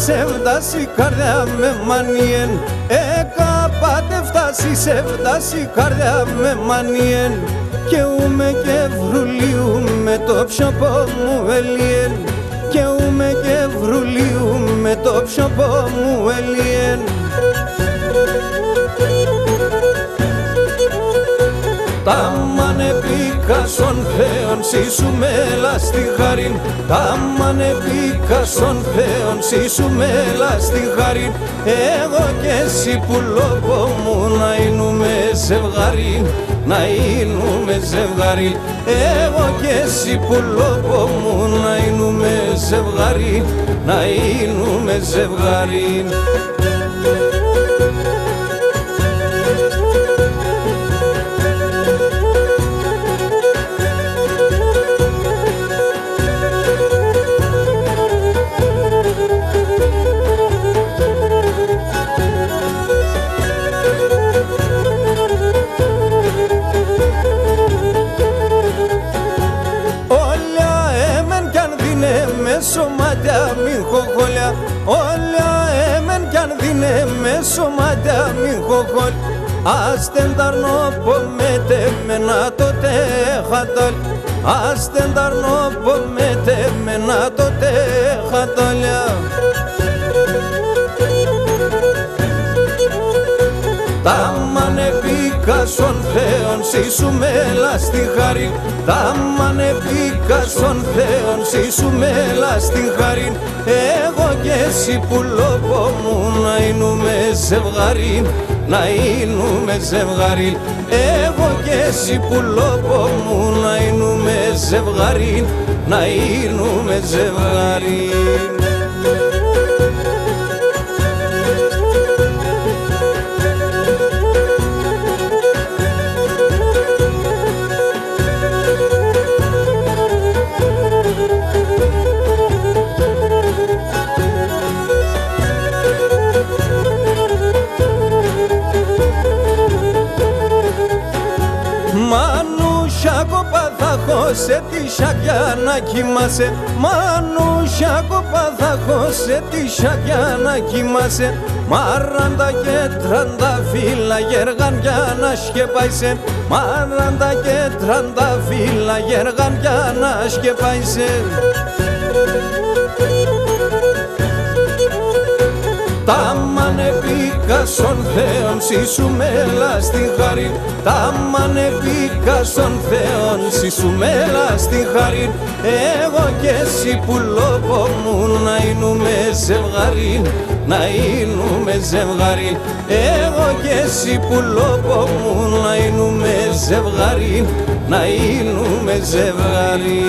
σε φτάσει καρδιά με μανιέν, κάπατε φτάσει σε φτάσει καρδιά με μανιέν, και ούμε και βρουλίου με το ψωπό μου ελιέν, και ούμε και βρουλίου με το ψωπό μου ελιέν. Τα μανεπίκα στον Θεόν σίσουμελα στη χαρήν, τα μανεπίκα στον Θεόν σίσουμελα στη χαρήν, εγώ και εσύ πουλόπο μου να είνουμε ζευγαρί, να είνουμε ζευγαρί, εγώ και εσύ πουλόπο μου να είνουμε ζευγαρί, να είνουμε ζευγαρί. Σωμάτια μην χοχόλια, όλα έμεν κι αν δίνε με σωμάτια μην χοχόλ, άστεν ταρνόπο μέτε με να το τέχαταλ, άστεν ταρνόπο μέτε με να το τέχαταλια. Τα μανεπίκα στον Θεόν σίσουμελα στη χαρήν, τα μανεπίκα στον Θεόν σίσουμελα στη χαρήν, εγώ και εσύ πουλόπο μου να είνουμε ζευγαρί, να είνουμε ζευγαρί, εγώ και εσύ πουλόπο μου να είνουμε ζευγαρί, να είνουμε ζευγαρί. Μανούσια κοπά θα έχω σε τη σακιά να κοιμάσαι, μανούσια κοπά θα έχω σε τη σακιά να κοιμάσαι, μαράντα και τράντα φύλλα γέργαν για να σκεπάισε, μαράντα και τράντα φύλλα γέργαν για να σκεπάισε. Τα μανεπίκα στον Θεόν σίσουμελα στη χαρήν, τα μανεπίκα στον Θεόν σίσουμελα στη χαρήν, εγώ και εσύ πουλόπο μου να είνουμε ζευγαρί, να είνουμε ζευγαρί, εγώ και εσύ πουλόπο μου να είνουμε ζευγαρί, να είνουμε ζευγαρί.